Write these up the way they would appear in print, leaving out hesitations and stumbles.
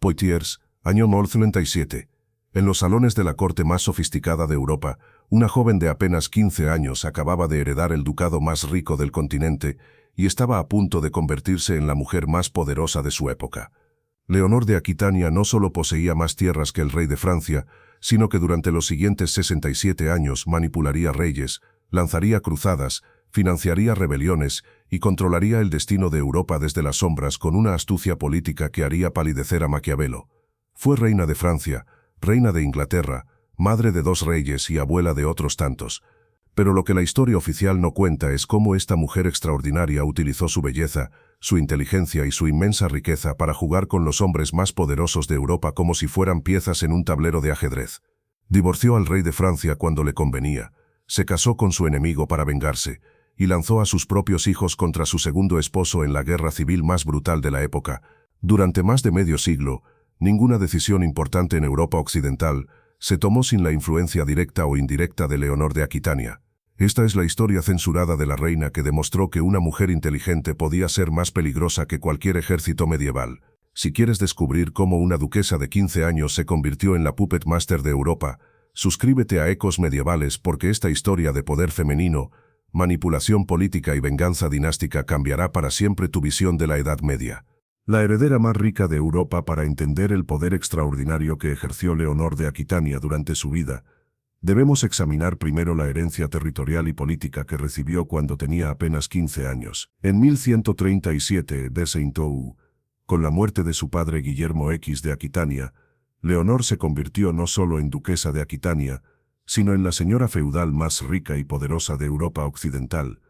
Poitiers, año 1037. En los salones de la corte más sofisticada de Europa, una joven de apenas 15 años acababa de heredar el ducado más rico del continente y estaba a punto de convertirse en la mujer más poderosa de su época. Leonor de Aquitania no solo poseía más tierras que el rey de Francia, sino que durante los siguientes 67 años manipularía reyes, lanzaría cruzadas, financiaría rebeliones y controlaría el destino de Europa desde las sombras con una astucia política que haría palidecer a Maquiavelo. Fue reina de Francia, reina de Inglaterra, madre de 2 reyes y abuela de otros tantos. Pero lo que la historia oficial no cuenta es cómo esta mujer extraordinaria utilizó su belleza, su inteligencia y su inmensa riqueza para jugar con los hombres más poderosos de Europa como si fueran piezas en un tablero de ajedrez. Divorció al rey de Francia cuando le convenía, se casó con su enemigo para vengarse, y lanzó a sus propios hijos contra su segundo esposo en la guerra civil más brutal de la época. Durante más de medio siglo, ninguna decisión importante en Europa occidental se tomó sin la influencia directa o indirecta de Leonor de Aquitania. Esta es la historia censurada de la reina que demostró que una mujer inteligente podía ser más peligrosa que cualquier ejército medieval. Si quieres descubrir cómo una duquesa de 15 años se convirtió en la puppet master de Europa, suscríbete a Ecos Medievales porque esta historia de poder femenino, manipulación política y venganza dinástica cambiará para siempre tu visión de la Edad Media. La heredera más rica de Europa. Para entender el poder extraordinario que ejerció Leonor de Aquitania durante su vida, debemos examinar primero la herencia territorial y política que recibió cuando tenía apenas 15 años. En 1137, de Saint-Ouen, con la muerte de su padre Guillermo X de Aquitania, Leonor se convirtió no solo en duquesa de Aquitania, sino en la señora feudal más rica y poderosa de Europa occidental,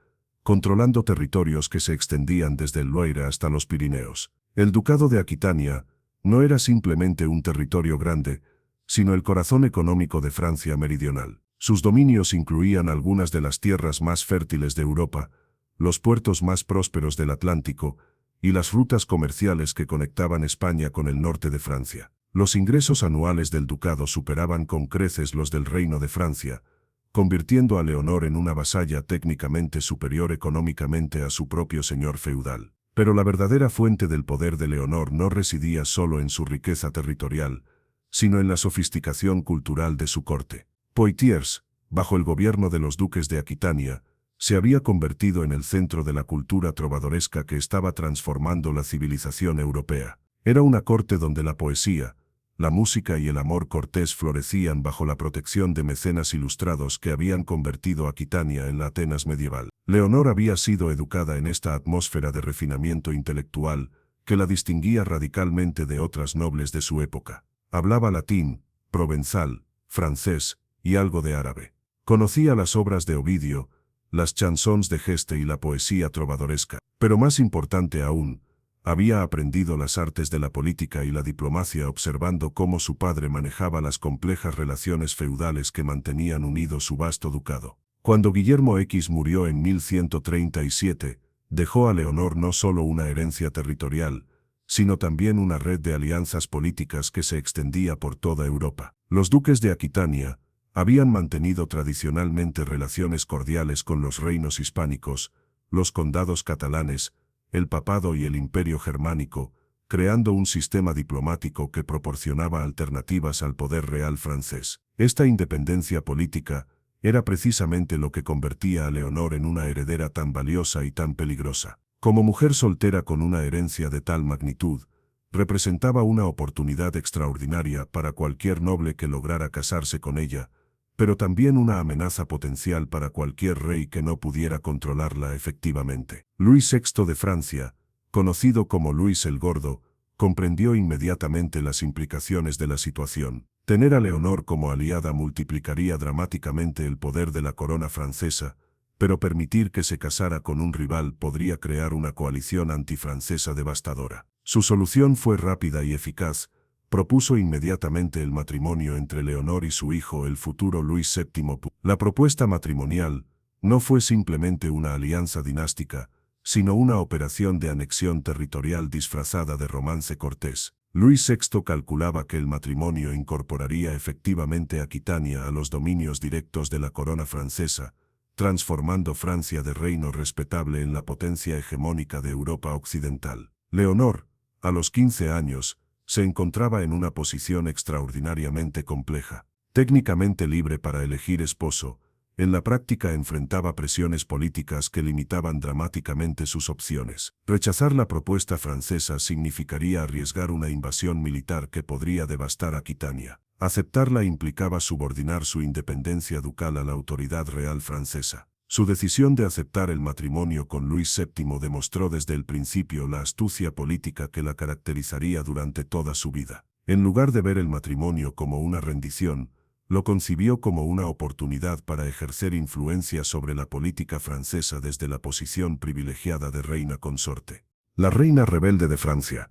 controlando territorios que se extendían desde el Loire hasta los Pirineos. El ducado de Aquitania no era simplemente un territorio grande, sino el corazón económico de Francia meridional. Sus dominios incluían algunas de las tierras más fértiles de Europa, los puertos más prósperos del Atlántico y las rutas comerciales que conectaban España con el norte de Francia. Los ingresos anuales del ducado superaban con creces los del Reino de Francia, convirtiendo a Leonor en una vasalla técnicamente superior económicamente a su propio señor feudal. Pero la verdadera fuente del poder de Leonor no residía solo en su riqueza territorial, sino en la sofisticación cultural de su corte. Poitiers, bajo el gobierno de los duques de Aquitania, se había convertido en el centro de la cultura trovadoresca que estaba transformando la civilización europea. Era una corte donde la poesía, la música y el amor cortés florecían bajo la protección de mecenas ilustrados que habían convertido Aquitania en la Atenas medieval. Leonor había sido educada en esta atmósfera de refinamiento intelectual que la distinguía radicalmente de otras nobles de su época. Hablaba latín, provenzal, francés y algo de árabe. Conocía las obras de Ovidio, las chansons de Geste y la poesía trovadoresca. Pero más importante aún, había aprendido las artes de la política y la diplomacia observando cómo su padre manejaba las complejas relaciones feudales que mantenían unido su vasto ducado. Cuando Guillermo X murió en 1137, dejó a Leonor no solo una herencia territorial, sino también una red de alianzas políticas que se extendía por toda Europa. Los duques de Aquitania habían mantenido tradicionalmente relaciones cordiales con los reinos hispánicos, los condados catalanes, el papado y el imperio germánico, creando un sistema diplomático que proporcionaba alternativas al poder real francés. Esta independencia política era precisamente lo que convertía a Leonor en una heredera tan valiosa y tan peligrosa. Como mujer soltera con una herencia de tal magnitud, representaba una oportunidad extraordinaria para cualquier noble que lograra casarse con ella, pero también una amenaza potencial para cualquier rey que no pudiera controlarla efectivamente. Luis VI de Francia, conocido como Luis el Gordo, comprendió inmediatamente las implicaciones de la situación. Tener a Leonor como aliada multiplicaría dramáticamente el poder de la corona francesa, pero permitir que se casara con un rival podría crear una coalición antifrancesa devastadora. Su solución fue rápida y eficaz. Propuso inmediatamente el matrimonio entre Leonor y su hijo, el futuro Luis VII. La propuesta matrimonial no fue simplemente una alianza dinástica, sino una operación de anexión territorial disfrazada de romance cortés. Luis VI calculaba que el matrimonio incorporaría efectivamente Aquitania a los dominios directos de la corona francesa, transformando Francia de reino respetable en la potencia hegemónica de Europa occidental. Leonor, a los 15 años, se encontraba en una posición extraordinariamente compleja. Técnicamente libre para elegir esposo, en la práctica enfrentaba presiones políticas que limitaban dramáticamente sus opciones. Rechazar la propuesta francesa significaría arriesgar una invasión militar que podría devastar Aquitania. Aceptarla implicaba subordinar su independencia ducal a la autoridad real francesa. Su decisión de aceptar el matrimonio con Luis VII demostró desde el principio la astucia política que la caracterizaría durante toda su vida. En lugar de ver el matrimonio como una rendición, lo concibió como una oportunidad para ejercer influencia sobre la política francesa desde la posición privilegiada de reina consorte. La reina rebelde de Francia.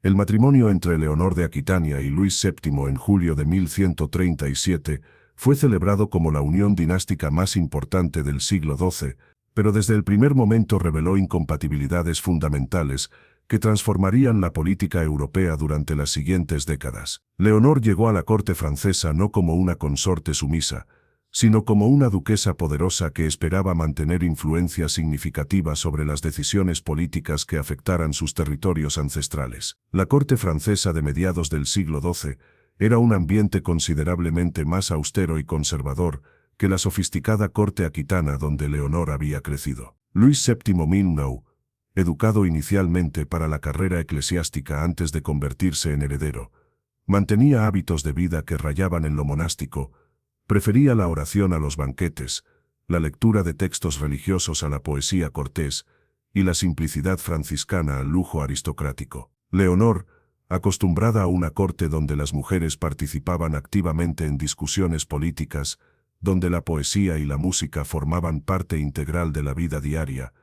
El matrimonio entre Leonor de Aquitania y Luis VII en julio de 1137 fue celebrado como la unión dinástica más importante del siglo XII, pero desde el primer momento reveló incompatibilidades fundamentales que transformarían la política europea durante las siguientes décadas. Leonor llegó a la corte francesa no como una consorte sumisa, sino como una duquesa poderosa que esperaba mantener influencia significativa sobre las decisiones políticas que afectaran sus territorios ancestrales. La corte francesa de mediados del siglo XII era un ambiente considerablemente más austero y conservador que la sofisticada corte aquitana donde Leonor había crecido. Luis VII Minau, educado inicialmente para la carrera eclesiástica antes de convertirse en heredero, mantenía hábitos de vida que rayaban en lo monástico, prefería la oración a los banquetes, la lectura de textos religiosos a la poesía cortés y la simplicidad franciscana al lujo aristocrático. Leonor, acostumbrada a una corte donde las mujeres participaban activamente en discusiones políticas, donde la poesía y la música formaban parte integral de la vida diaria,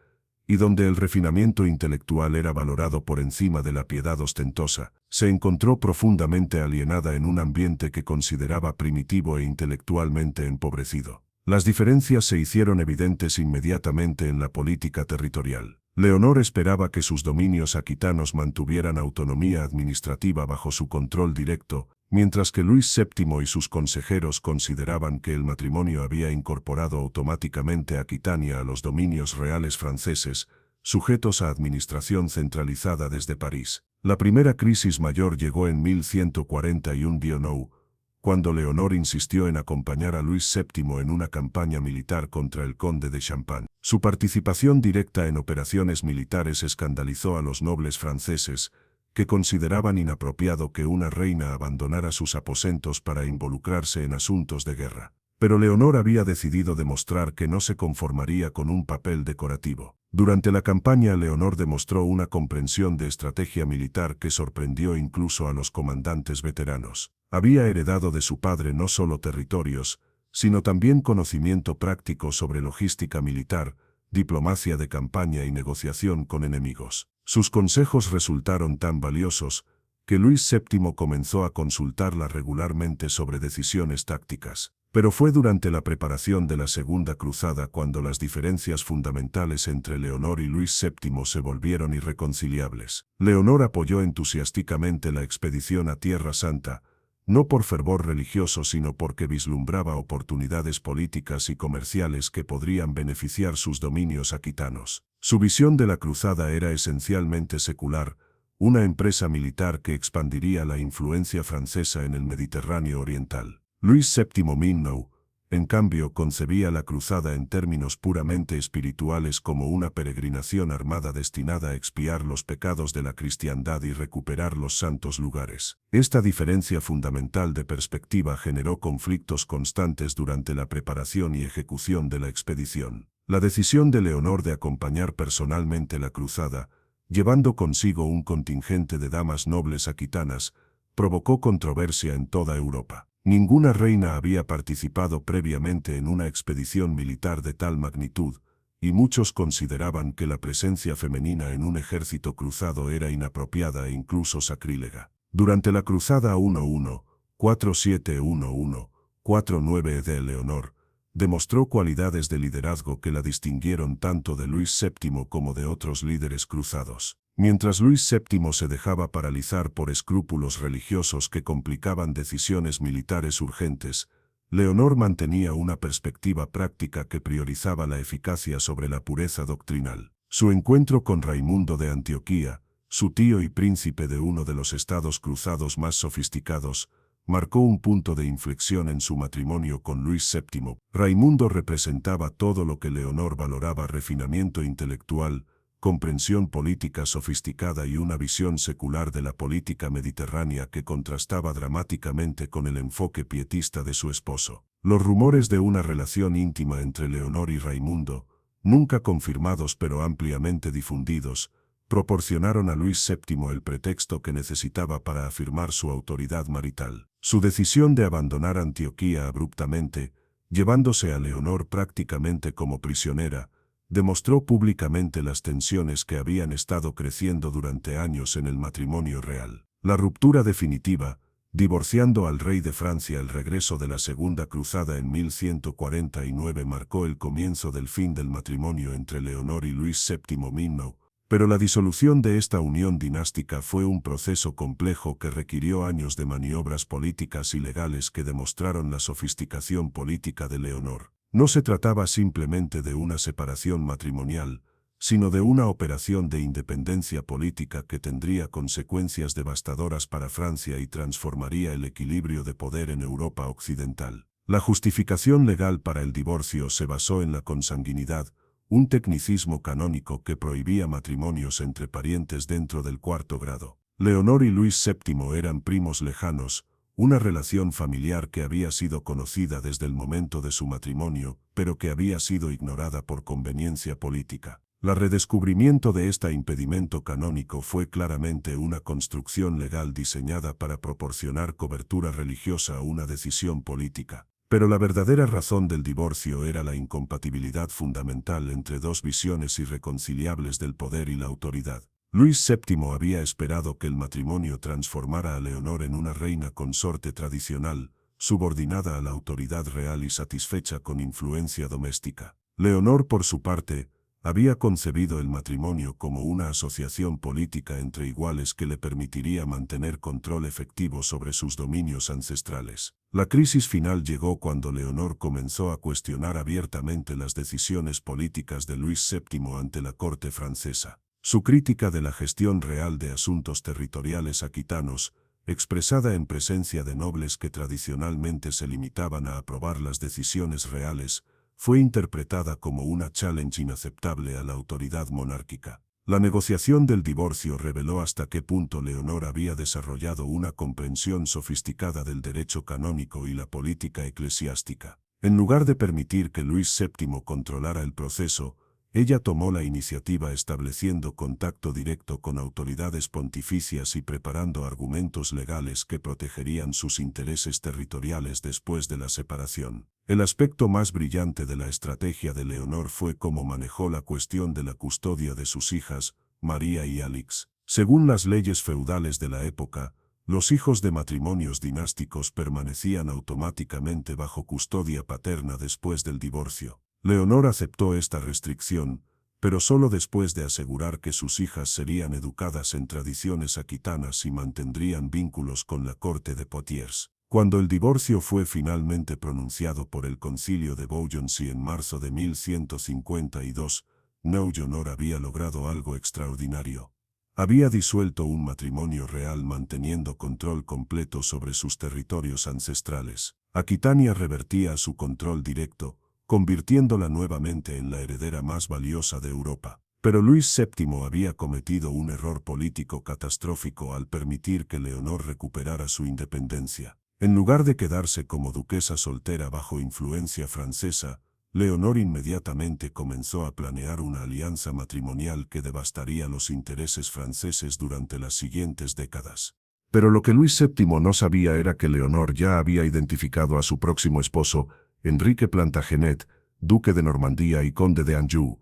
y donde el refinamiento intelectual era valorado por encima de la piedad ostentosa, se encontró profundamente alienada en un ambiente que consideraba primitivo e intelectualmente empobrecido. Las diferencias se hicieron evidentes inmediatamente en la política territorial. Leonor esperaba que sus dominios aquitanos mantuvieran autonomía administrativa bajo su control directo, mientras que Luis VII y sus consejeros consideraban que el matrimonio había incorporado automáticamente Aquitania a los dominios reales franceses, sujetos a administración centralizada desde París. La primera crisis mayor llegó en 1141, cuando Leonor insistió en acompañar a Luis VII en una campaña militar contra el conde de Champagne. Su participación directa en operaciones militares escandalizó a los nobles franceses, que consideraban inapropiado que una reina abandonara sus aposentos para involucrarse en asuntos de guerra. Pero Leonor había decidido demostrar que no se conformaría con un papel decorativo. Durante la campaña, Leonor demostró una comprensión de estrategia militar que sorprendió incluso a los comandantes veteranos. Había heredado de su padre no solo territorios, sino también conocimiento práctico sobre logística militar, diplomacia de campaña y negociación con enemigos. Sus consejos resultaron tan valiosos que Luis VII comenzó a consultarla regularmente sobre decisiones tácticas. Pero fue durante la preparación de la Segunda Cruzada cuando las diferencias fundamentales entre Leonor y Luis VII se volvieron irreconciliables. Leonor apoyó entusiásticamente la expedición a Tierra Santa, no por fervor religioso sino porque vislumbraba oportunidades políticas y comerciales que podrían beneficiar sus dominios aquitanos. Su visión de la cruzada era esencialmente secular, una empresa militar que expandiría la influencia francesa en el Mediterráneo oriental. Luis VII Minau, en cambio, concebía la cruzada en términos puramente espirituales como una peregrinación armada destinada a expiar los pecados de la cristiandad y recuperar los santos lugares. Esta diferencia fundamental de perspectiva generó conflictos constantes durante la preparación y ejecución de la expedición. La decisión de Leonor de acompañar personalmente la cruzada, llevando consigo un contingente de damas nobles aquitanas, provocó controversia en toda Europa. Ninguna reina había participado previamente en una expedición militar de tal magnitud, y muchos consideraban que la presencia femenina en un ejército cruzado era inapropiada e incluso sacrílega. Durante la cruzada 4711-49 de Leonor, demostró cualidades de liderazgo que la distinguieron tanto de Luis VII como de otros líderes cruzados. Mientras Luis VII se dejaba paralizar por escrúpulos religiosos que complicaban decisiones militares urgentes, Leonor mantenía una perspectiva práctica que priorizaba la eficacia sobre la pureza doctrinal. Su encuentro con Raimundo de Antioquía, su tío y príncipe de uno de los estados cruzados más sofisticados, marcó un punto de inflexión en su matrimonio con Luis VII. Raimundo representaba todo lo que Leonor valoraba: refinamiento intelectual, comprensión política sofisticada y una visión secular de la política mediterránea que contrastaba dramáticamente con el enfoque pietista de su esposo. Los rumores de una relación íntima entre Leonor y Raimundo, nunca confirmados pero ampliamente difundidos, proporcionaron a Luis VII el pretexto que necesitaba para afirmar su autoridad marital. Su decisión de abandonar Antioquía abruptamente, llevándose a Leonor prácticamente como prisionera, demostró públicamente las tensiones que habían estado creciendo durante años en el matrimonio real. La ruptura definitiva, divorciando al rey de Francia el regreso de la Segunda Cruzada en 1149, marcó el comienzo del fin del matrimonio entre Leonor y Luis VII Minno. Pero la disolución de esta unión dinástica fue un proceso complejo que requirió años de maniobras políticas y legales que demostraron la sofisticación política de Leonor. No se trataba simplemente de una separación matrimonial, sino de una operación de independencia política que tendría consecuencias devastadoras para Francia y transformaría el equilibrio de poder en Europa occidental. La justificación legal para el divorcio se basó en la consanguinidad, un tecnicismo canónico que prohibía matrimonios entre parientes dentro del cuarto grado. Leonor y Luis VII eran primos lejanos, una relación familiar que había sido conocida desde el momento de su matrimonio, pero que había sido ignorada por conveniencia política. El redescubrimiento de este impedimento canónico fue claramente una construcción legal diseñada para proporcionar cobertura religiosa a una decisión política. Pero la verdadera razón del divorcio era la incompatibilidad fundamental entre dos visiones irreconciliables del poder y la autoridad. Luis VII había esperado que el matrimonio transformara a Leonor en una reina consorte tradicional, subordinada a la autoridad real y satisfecha con influencia doméstica. Leonor, por su parte, había concebido el matrimonio como una asociación política entre iguales que le permitiría mantener control efectivo sobre sus dominios ancestrales. La crisis final llegó cuando Leonor comenzó a cuestionar abiertamente las decisiones políticas de Luis VII ante la corte francesa. Su crítica de la gestión real de asuntos territoriales aquitanos, expresada en presencia de nobles que tradicionalmente se limitaban a aprobar las decisiones reales, fue interpretada como una challenge inaceptable a la autoridad monárquica. La negociación del divorcio reveló hasta qué punto Leonor había desarrollado una comprensión sofisticada del derecho canónico y la política eclesiástica. En lugar de permitir que Luis VII controlara el proceso, ella tomó la iniciativa estableciendo contacto directo con autoridades pontificias y preparando argumentos legales que protegerían sus intereses territoriales después de la separación. El aspecto más brillante de la estrategia de Leonor fue cómo manejó la cuestión de la custodia de sus hijas, María y Alix. Según las leyes feudales de la época, los hijos de matrimonios dinásticos permanecían automáticamente bajo custodia paterna después del divorcio. Leonor aceptó esta restricción, pero solo después de asegurar que sus hijas serían educadas en tradiciones aquitanas y mantendrían vínculos con la corte de Poitiers. Cuando el divorcio fue finalmente pronunciado por el Concilio de Beaugency en marzo de 1152, Leonor había logrado algo extraordinario. Había disuelto un matrimonio real manteniendo control completo sobre sus territorios ancestrales. Aquitania revertía a su control directo, convirtiéndola nuevamente en la heredera más valiosa de Europa. Pero Luis VII había cometido un error político catastrófico al permitir que Leonor recuperara su independencia. En lugar de quedarse como duquesa soltera bajo influencia francesa, Leonor inmediatamente comenzó a planear una alianza matrimonial que devastaría los intereses franceses durante las siguientes décadas. Pero lo que Luis VII no sabía era que Leonor ya había identificado a su próximo esposo, Enrique Plantagenet, duque de Normandía y conde de Anjou,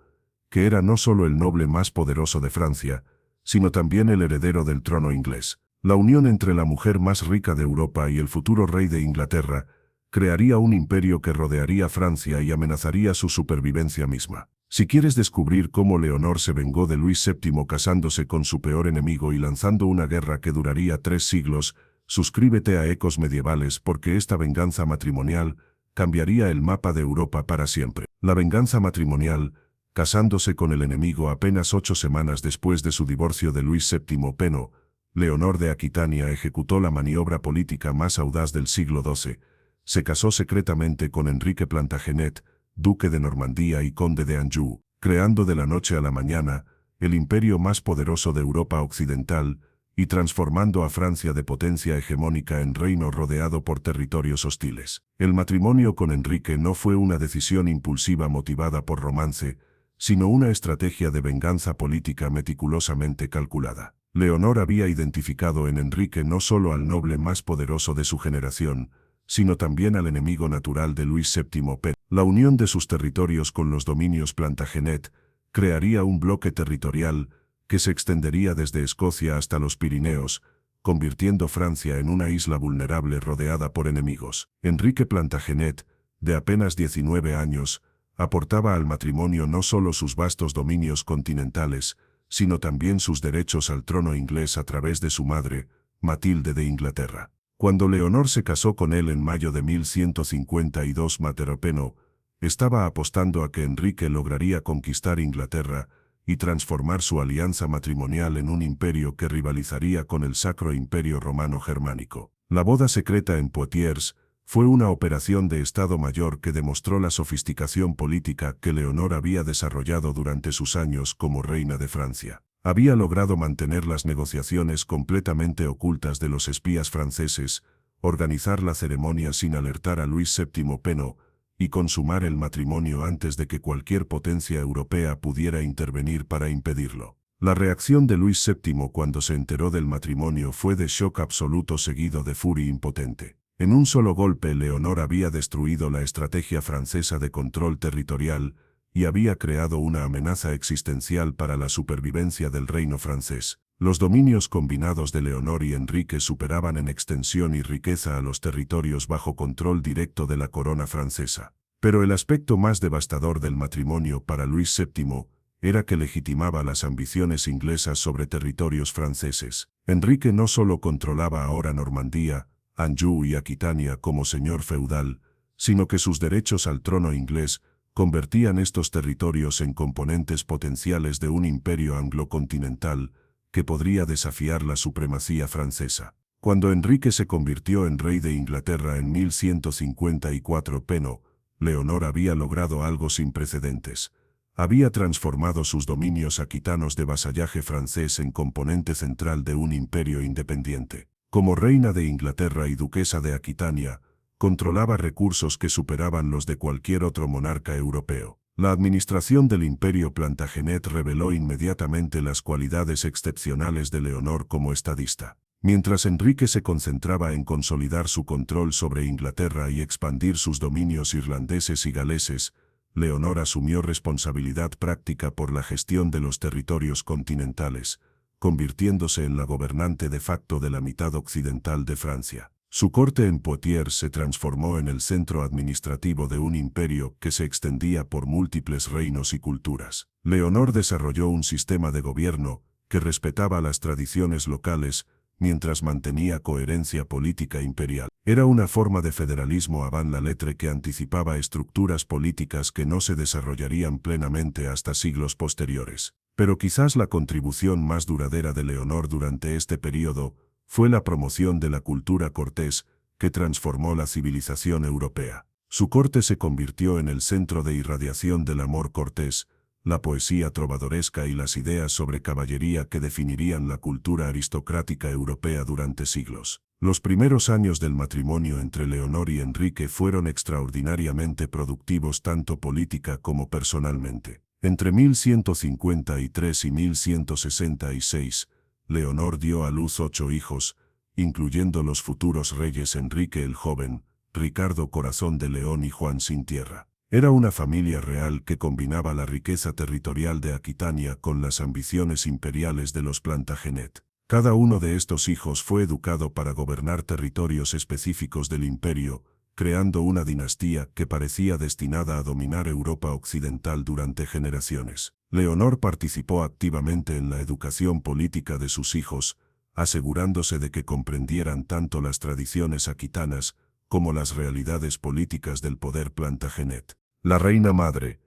que era no solo el noble más poderoso de Francia, sino también el heredero del trono inglés. La unión entre la mujer más rica de Europa y el futuro rey de Inglaterra crearía un imperio que rodearía Francia y amenazaría su supervivencia misma. Si quieres descubrir cómo Leonor se vengó de Luis VII casándose con su peor enemigo y lanzando una guerra que duraría 3 siglos, suscríbete a Ecos Medievales porque esta venganza matrimonial cambiaría el mapa de Europa para siempre. La venganza matrimonial casándose con el enemigo apenas 8 semanas después de su divorcio de Luis VII Peno. Leonor de Aquitania ejecutó la maniobra política más audaz del siglo XII. Se casó secretamente con Enrique Plantagenet, duque de Normandía y conde de Anjou, creando de la noche a la mañana el imperio más poderoso de Europa occidental y transformando a Francia de potencia hegemónica en reino rodeado por territorios hostiles. El matrimonio con Enrique no fue una decisión impulsiva motivada por romance, sino una estrategia de venganza política meticulosamente calculada. Leonor había identificado en Enrique no solo al noble más poderoso de su generación, sino también al enemigo natural de Luis VII Peno. La unión de sus territorios con los dominios Plantagenet crearía un bloque territorial que se extendería desde Escocia hasta los Pirineos, convirtiendo Francia en una isla vulnerable rodeada por enemigos. Enrique Plantagenet, de apenas 19 años, aportaba al matrimonio no solo sus vastos dominios continentales, sino también sus derechos al trono inglés a través de su madre, Matilde de Inglaterra. Cuando Leonor se casó con él en mayo de 1152, Peno estaba apostando a que Enrique lograría conquistar Inglaterra y transformar su alianza matrimonial en un imperio que rivalizaría con el Sacro Imperio Romano Germánico. La boda secreta en Poitiers fue una operación de Estado Mayor que demostró la sofisticación política que Leonor había desarrollado durante sus años como reina de Francia. Había logrado mantener las negociaciones completamente ocultas de los espías franceses, organizar la ceremonia sin alertar a Luis VII Peno y consumar el matrimonio antes de que cualquier potencia europea pudiera intervenir para impedirlo. La reacción de Luis VII cuando se enteró del matrimonio fue de shock absoluto seguido de furia impotente. En un solo golpe, Leonor había destruido la estrategia francesa de control territorial y había creado una amenaza existencial para la supervivencia del reino francés. Los dominios combinados de Leonor y Enrique superaban en extensión y riqueza a los territorios bajo control directo de la corona francesa. Pero el aspecto más devastador del matrimonio para Luis VII era que legitimaba las ambiciones inglesas sobre territorios franceses. Enrique no solo controlaba ahora Normandía, Anjou y Aquitania como señor feudal, sino que sus derechos al trono inglés convertían estos territorios en componentes potenciales de un imperio anglocontinental que podría desafiar la supremacía francesa. Cuando Enrique se convirtió en rey de Inglaterra en 1154, Leonor había logrado algo sin precedentes. Había transformado sus dominios aquitanos de vasallaje francés en componente central de un imperio independiente. Como reina de Inglaterra y duquesa de Aquitania, controlaba recursos que superaban los de cualquier otro monarca europeo. La administración del imperio Plantagenet reveló inmediatamente las cualidades excepcionales de Leonor como estadista. Mientras Enrique se concentraba en consolidar su control sobre Inglaterra y expandir sus dominios irlandeses y galeses, Leonor asumió responsabilidad práctica por la gestión de los territorios continentales, convirtiéndose en la gobernante de facto de la mitad occidental de Francia. Su corte en Poitiers se transformó en el centro administrativo de un imperio que se extendía por múltiples reinos y culturas. Leonor desarrolló un sistema de gobierno que respetaba las tradiciones locales mientras mantenía coherencia política imperial. Era una forma de federalismo avant la lettre que anticipaba estructuras políticas que no se desarrollarían plenamente hasta siglos posteriores. Pero quizás la contribución más duradera de Leonor durante este período fue la promoción de la cultura cortés que transformó la civilización europea. Su corte se convirtió en el centro de irradiación del amor cortés, la poesía trovadoresca y las ideas sobre caballería que definirían la cultura aristocrática europea durante siglos. Los primeros años del matrimonio entre Leonor y Enrique fueron extraordinariamente productivos tanto política como personalmente. Entre 1153 y 1166, Leonor dio a luz 8 hijos, incluyendo los futuros reyes Enrique el Joven, Ricardo Corazón de León y Juan Sin Tierra. Era una familia real que combinaba la riqueza territorial de Aquitania con las ambiciones imperiales de los Plantagenet. Cada uno de estos hijos fue educado para gobernar territorios específicos del imperio, creando una dinastía que parecía destinada a dominar Europa occidental durante generaciones. Leonor participó activamente en la educación política de sus hijos, asegurándose de que comprendieran tanto las tradiciones aquitanas como las realidades políticas del poder Plantagenet. La reina madre,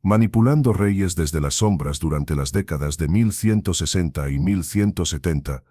Manipulando reyes desde las sombras durante las décadas de 1160 y 1170,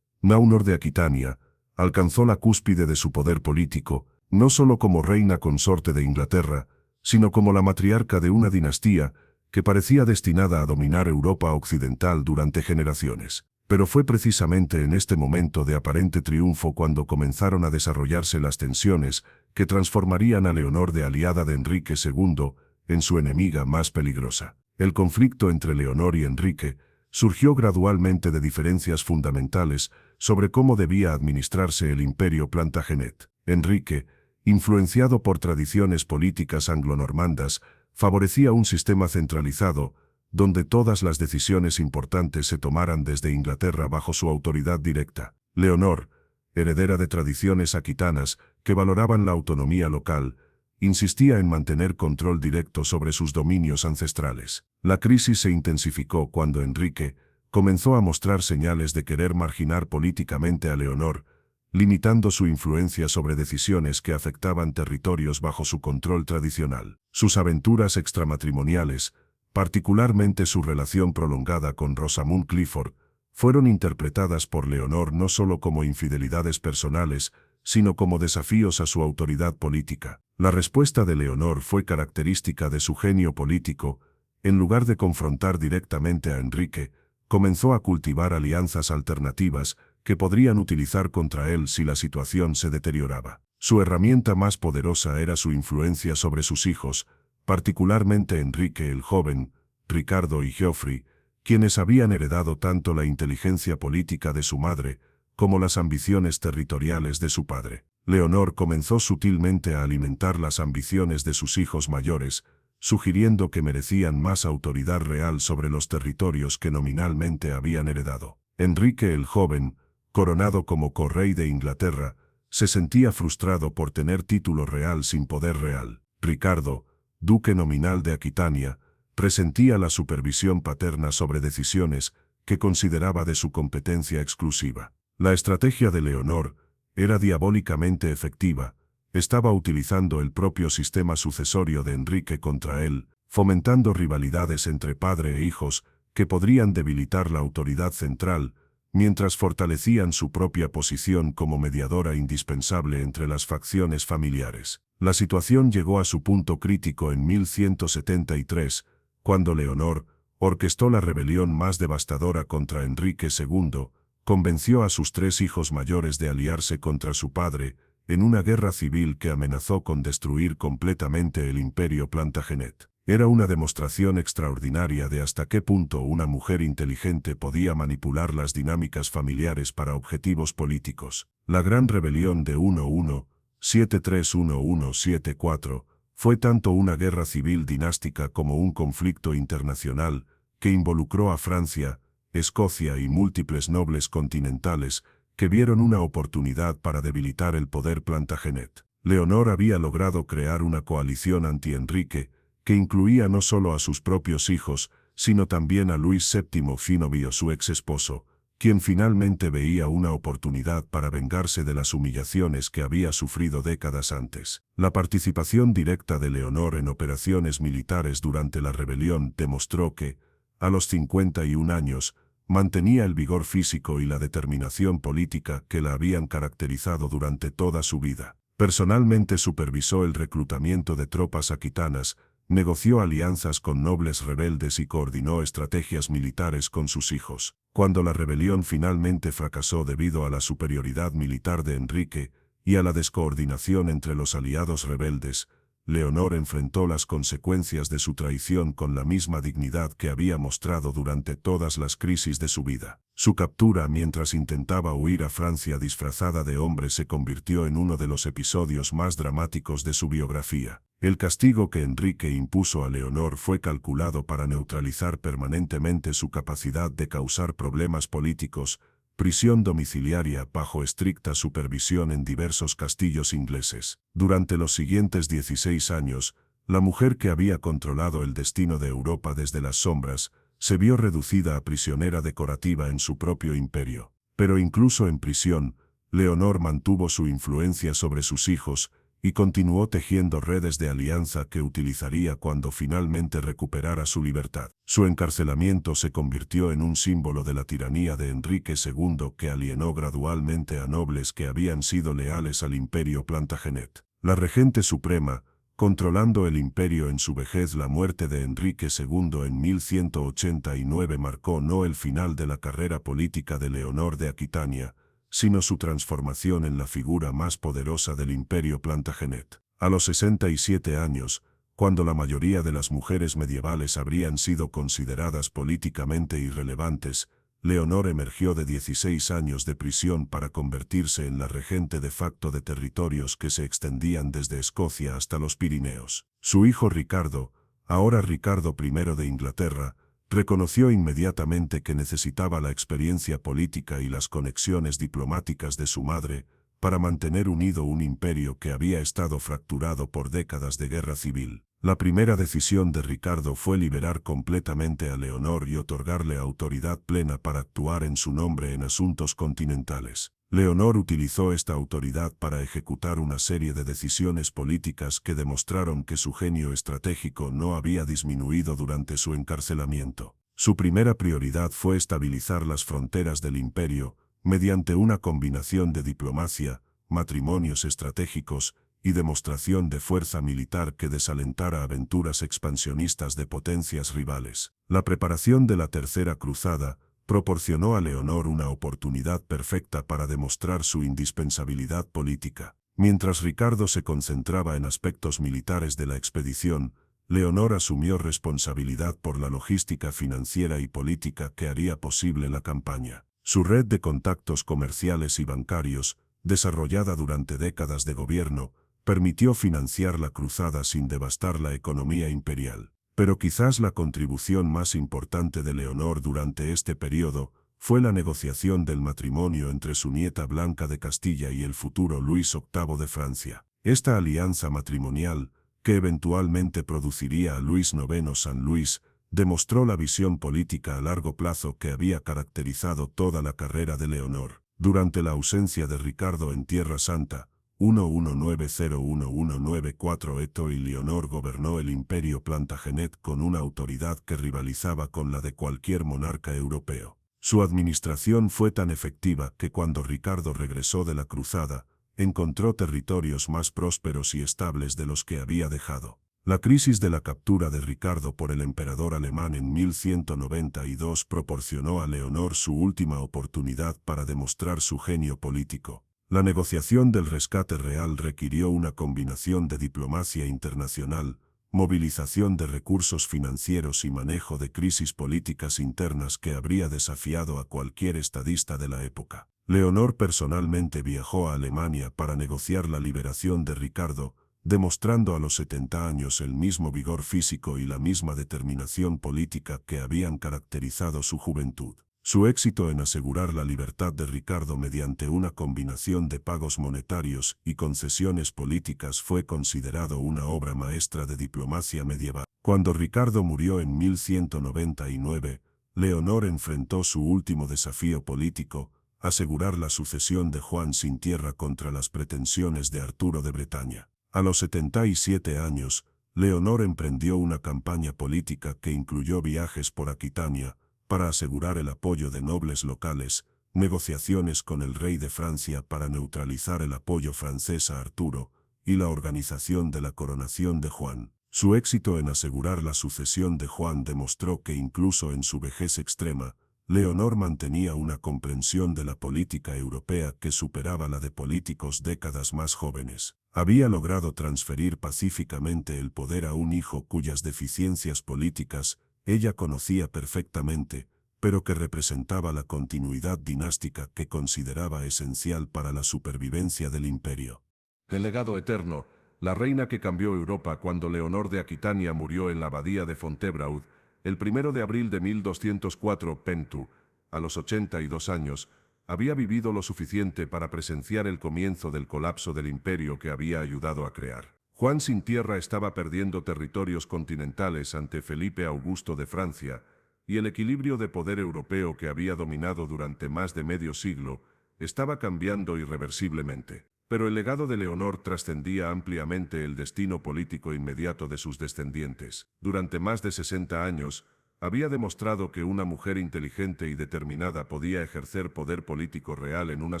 Naunor de Aquitania alcanzó la cúspide de su poder político, no solo como reina consorte de Inglaterra, sino como la matriarca de una dinastía que parecía destinada a dominar Europa occidental durante generaciones. Pero fue precisamente en este momento de aparente triunfo cuando comenzaron a desarrollarse las tensiones que transformarían a Leonor de aliada de Enrique II en su enemiga más peligrosa. El conflicto entre Leonor y Enrique surgió gradualmente de diferencias fundamentales sobre cómo debía administrarse el imperio Plantagenet. Enrique, influenciado por tradiciones políticas anglonormandas, favorecía un sistema centralizado, donde todas las decisiones importantes se tomaran desde Inglaterra bajo su autoridad directa. Leonor, heredera de tradiciones aquitanas que valoraban la autonomía local, insistía en mantener control directo sobre sus dominios ancestrales. La crisis se intensificó cuando Enrique comenzó a mostrar señales de querer marginar políticamente a Leonor, limitando su influencia sobre decisiones que afectaban territorios bajo su control tradicional. Sus aventuras extramatrimoniales, particularmente su relación prolongada con Rosamund Clifford, fueron interpretadas por Leonor no solo como infidelidades personales, sino como desafíos a su autoridad política. La respuesta de Leonor fue característica de su genio político. En lugar de confrontar directamente a Enrique, comenzó a cultivar alianzas alternativas que podrían utilizar contra él si la situación se deterioraba. Su herramienta más poderosa era su influencia sobre sus hijos, particularmente Enrique el Joven, Ricardo y Geoffrey, quienes habían heredado tanto la inteligencia política de su madre como las ambiciones territoriales de su padre. Leonor comenzó sutilmente a alimentar las ambiciones de sus hijos mayores, sugiriendo que merecían más autoridad real sobre los territorios que nominalmente habían heredado. Enrique el Joven, coronado como correy de Inglaterra, se sentía frustrado por tener título real sin poder real. Ricardo, duque nominal de Aquitania, presentía la supervisión paterna sobre decisiones que consideraba de su competencia exclusiva. La estrategia de Leonor era diabólicamente efectiva. Estaba utilizando el propio sistema sucesorio de Enrique contra él, fomentando rivalidades entre padre e hijos que podrían debilitar la autoridad central, mientras fortalecían su propia posición como mediadora indispensable entre las facciones familiares. La situación llegó a su punto crítico en 1173, cuando Leonor orquestó la rebelión más devastadora contra Enrique II, convenció a sus 3 hijos mayores de aliarse contra su padre en una guerra civil que amenazó con destruir completamente el imperio Plantagenet. Era una demostración extraordinaria de hasta qué punto una mujer inteligente podía manipular las dinámicas familiares para objetivos políticos. La Gran Rebelión de 1173-1174 fue tanto una guerra civil dinástica como un conflicto internacional que involucró a Francia, Escocia y múltiples nobles continentales que vieron una oportunidad para debilitar el poder Plantagenet. Leonor había logrado crear una coalición anti-Enrique que incluía no solo a sus propios hijos, sino también a Luis VII Finovio, su ex esposo, quien finalmente veía una oportunidad para vengarse de las humillaciones que había sufrido décadas antes. La participación directa de Leonor en operaciones militares durante la rebelión demostró que, a los 51 años, mantenía el vigor físico y la determinación política que la habían caracterizado durante toda su vida. Personalmente supervisó el reclutamiento de tropas aquitanas, negoció alianzas con nobles rebeldes y coordinó estrategias militares con sus hijos. Cuando la rebelión finalmente fracasó debido a la superioridad militar de Enrique y a la descoordinación entre los aliados rebeldes, Leonor enfrentó las consecuencias de su traición con la misma dignidad que había mostrado durante todas las crisis de su vida. Su captura mientras intentaba huir a Francia disfrazada de hombre se convirtió en uno de los episodios más dramáticos de su biografía. El castigo que Enrique impuso a Leonor fue calculado para neutralizar permanentemente su capacidad de causar problemas políticos, prisión domiciliaria bajo estricta supervisión en diversos castillos ingleses. Durante los siguientes 16 años, la mujer que había controlado el destino de Europa desde las sombras, se vio reducida a prisionera decorativa en su propio imperio. Pero incluso en prisión, Leonor mantuvo su influencia sobre sus hijos, y continuó tejiendo redes de alianza que utilizaría cuando finalmente recuperara su libertad. Su encarcelamiento se convirtió en un símbolo de la tiranía de Enrique II que alienó gradualmente a nobles que habían sido leales al imperio Plantagenet. La regente suprema, controlando el imperio en su vejez. La muerte de Enrique II en 1189 marcó no el final de la carrera política de Leonor de Aquitania, sino su transformación en la figura más poderosa del imperio Plantagenet. A los 67 años, cuando la mayoría de las mujeres medievales habrían sido consideradas políticamente irrelevantes, Leonor emergió de 16 años de prisión para convertirse en la regente de facto de territorios que se extendían desde Escocia hasta los Pirineos. Su hijo Ricardo, ahora Ricardo I de Inglaterra, reconoció inmediatamente que necesitaba la experiencia política y las conexiones diplomáticas de su madre para mantener unido un imperio que había estado fracturado por décadas de guerra civil. La primera decisión de Ricardo fue liberar completamente a Leonor y otorgarle autoridad plena para actuar en su nombre en asuntos continentales. Leonor utilizó esta autoridad para ejecutar una serie de decisiones políticas que demostraron que su genio estratégico no había disminuido durante su encarcelamiento. Su primera prioridad fue estabilizar las fronteras del imperio mediante una combinación de diplomacia, matrimonios estratégicos y demostración de fuerza militar que desalentara aventuras expansionistas de potencias rivales. La preparación de la Tercera Cruzada proporcionó a Leonor una oportunidad perfecta para demostrar su indispensabilidad política. Mientras Ricardo se concentraba en aspectos militares de la expedición, Leonor asumió responsabilidad por la logística financiera y política que haría posible la campaña. Su red de contactos comerciales y bancarios, desarrollada durante décadas de gobierno, permitió financiar la cruzada sin devastar la economía imperial. Pero quizás la contribución más importante de Leonor durante este periodo fue la negociación del matrimonio entre su nieta Blanca de Castilla y el futuro Luis VIII de Francia. Esta alianza matrimonial, que eventualmente produciría a Luis IX San Luis, demostró la visión política a largo plazo que había caracterizado toda la carrera de Leonor. Durante la ausencia de Ricardo en Tierra Santa, 1190-1194 Eto y Leonor gobernó el imperio Plantagenet con una autoridad que rivalizaba con la de cualquier monarca europeo. Su administración fue tan efectiva que cuando Ricardo regresó de la cruzada, encontró territorios más prósperos y estables de los que había dejado. La crisis de la captura de Ricardo por el emperador alemán en 1192 proporcionó a Leonor su última oportunidad para demostrar su genio político. La negociación del rescate real requirió una combinación de diplomacia internacional, movilización de recursos financieros y manejo de crisis políticas internas que habría desafiado a cualquier estadista de la época. Leonor personalmente viajó a Alemania para negociar la liberación de Ricardo, demostrando a los 70 años el mismo vigor físico y la misma determinación política que habían caracterizado su juventud. Su éxito en asegurar la libertad de Ricardo mediante una combinación de pagos monetarios y concesiones políticas fue considerado una obra maestra de diplomacia medieval. Cuando Ricardo murió en 1199, Leonor enfrentó su último desafío político, asegurar la sucesión de Juan sin tierra contra las pretensiones de Arturo de Bretaña. A los 77 años, Leonor emprendió una campaña política que incluyó viajes por Aquitania, para asegurar el apoyo de nobles locales, negociaciones con el rey de Francia para neutralizar el apoyo francés a Arturo, y la organización de la coronación de Juan. Su éxito en asegurar la sucesión de Juan demostró que incluso en su vejez extrema, Leonor mantenía una comprensión de la política europea que superaba la de políticos décadas más jóvenes. Había logrado transferir pacíficamente el poder a un hijo cuyas deficiencias políticas ella conocía perfectamente, pero que representaba la continuidad dinástica que consideraba esencial para la supervivencia del imperio. El legado eterno, la reina que cambió Europa cuando Leonor de Aquitania murió en la abadía de Fontevraud, el 1 de abril de 1204, Pentu, a los 82 años, había vivido lo suficiente para presenciar el comienzo del colapso del imperio que había ayudado a crear. Juan sin tierra estaba perdiendo territorios continentales ante Felipe Augusto de Francia, y el equilibrio de poder europeo que había dominado durante más de medio siglo estaba cambiando irreversiblemente. Pero el legado de Leonor trascendía ampliamente el destino político inmediato de sus descendientes. Durante más de 60 años, había demostrado que una mujer inteligente y determinada podía ejercer poder político real en una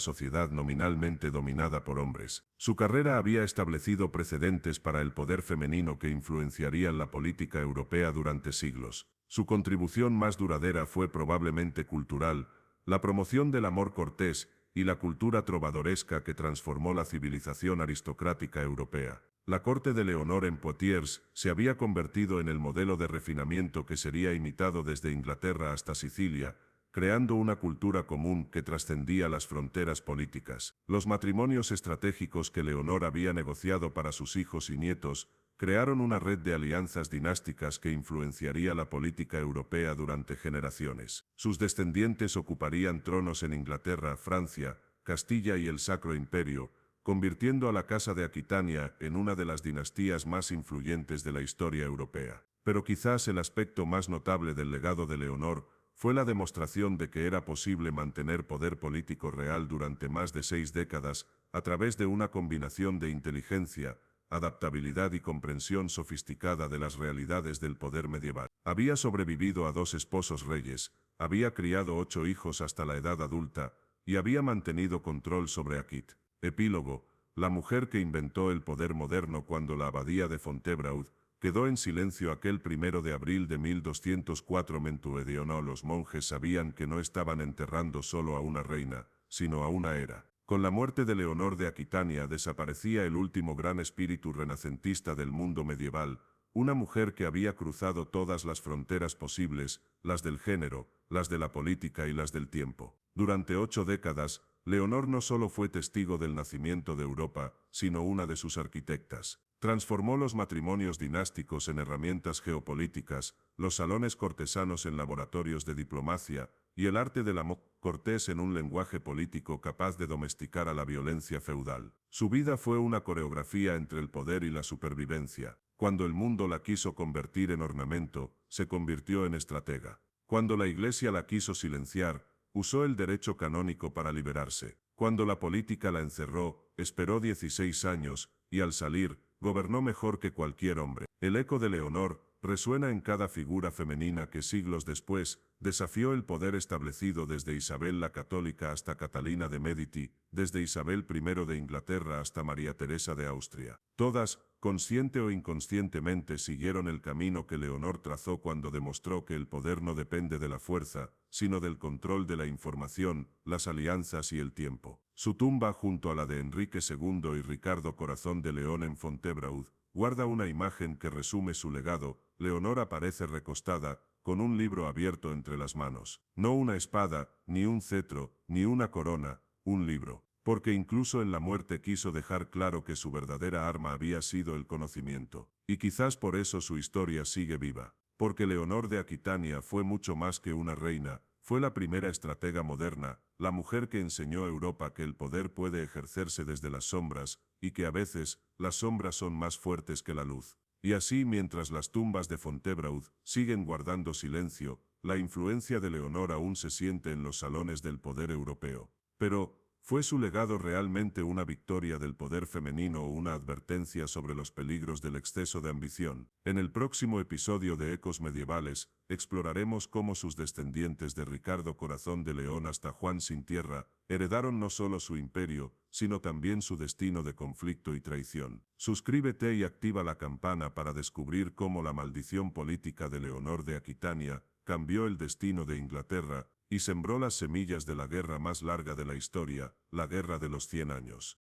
sociedad nominalmente dominada por hombres. Su carrera había establecido precedentes para el poder femenino que influenciarían la política europea durante siglos. Su contribución más duradera fue probablemente cultural, la promoción del amor cortés y la cultura trovadoresca que transformó la civilización aristocrática europea. La corte de Leonor en Poitiers se había convertido en el modelo de refinamiento que sería imitado desde Inglaterra hasta Sicilia, creando una cultura común que trascendía las fronteras políticas. Los matrimonios estratégicos que Leonor había negociado para sus hijos y nietos crearon una red de alianzas dinásticas que influenciaría la política europea durante generaciones. Sus descendientes ocuparían tronos en Inglaterra, Francia, Castilla y el Sacro Imperio, convirtiendo a la Casa de Aquitania en una de las dinastías más influyentes de la historia europea. Pero quizás el aspecto más notable del legado de Leonor fue la demostración de que era posible mantener poder político real durante más de 6 décadas a través de una combinación de inteligencia, adaptabilidad y comprensión sofisticada de las realidades del poder medieval. Había sobrevivido a 2 esposos reyes, había criado 8 hijos hasta la edad adulta y había mantenido control sobre Aquit. Epílogo: la mujer que inventó el poder moderno. Cuando la abadía de Fontevraud quedó en silencio aquel 1 de abril de 1204 Mentuedionó, los monjes sabían que no estaban enterrando solo a una reina, sino a una era. Con la muerte de Leonor de Aquitania desaparecía el último gran espíritu renacentista del mundo medieval, una mujer que había cruzado todas las fronteras posibles, las del género, las de la política y las del tiempo. Durante 8 décadas, Leonor no solo fue testigo del nacimiento de Europa, sino una de sus arquitectas. Transformó los matrimonios dinásticos en herramientas geopolíticas, los salones cortesanos en laboratorios de diplomacia, y el arte del amor cortés en un lenguaje político capaz de domesticar a la violencia feudal. Su vida fue una coreografía entre el poder y la supervivencia. Cuando el mundo la quiso convertir en ornamento, se convirtió en estratega. Cuando la Iglesia la quiso silenciar, usó el derecho canónico para liberarse. Cuando la política la encerró, esperó 16 años, y al salir, gobernó mejor que cualquier hombre. El eco de Leonor resuena en cada figura femenina que siglos después desafió el poder establecido, desde Isabel la Católica hasta Catalina de Medici, desde Isabel I de Inglaterra hasta María Teresa de Austria. Todas, consciente o inconscientemente, siguieron el camino que Leonor trazó cuando demostró que el poder no depende de la fuerza, sino del control de la información, las alianzas y el tiempo. Su tumba, junto a la de Enrique II y Ricardo Corazón de León en Fontevraud, guarda una imagen que resume su legado. Leonor aparece recostada, con un libro abierto entre las manos. No una espada, ni un cetro, ni una corona, un libro. Porque incluso en la muerte quiso dejar claro que su verdadera arma había sido el conocimiento. Y quizás por eso su historia sigue viva. Porque Leonor de Aquitania fue mucho más que una reina, fue la primera estratega moderna, la mujer que enseñó a Europa que el poder puede ejercerse desde las sombras, y que a veces, las sombras son más fuertes que la luz. Y así, mientras las tumbas de Fontevraud siguen guardando silencio, la influencia de Leonor aún se siente en los salones del poder europeo. Pero, ¿fue su legado realmente una victoria del poder femenino o una advertencia sobre los peligros del exceso de ambición? En el próximo episodio de Ecos Medievales, exploraremos cómo sus descendientes, de Ricardo Corazón de León hasta Juan Sin Tierra, heredaron no solo su imperio, sino también su destino de conflicto y traición. Suscríbete y activa la campana para descubrir cómo la maldición política de Leonor de Aquitania cambió el destino de Inglaterra y sembró las semillas de la guerra más larga de la historia, la Guerra de los 100 años.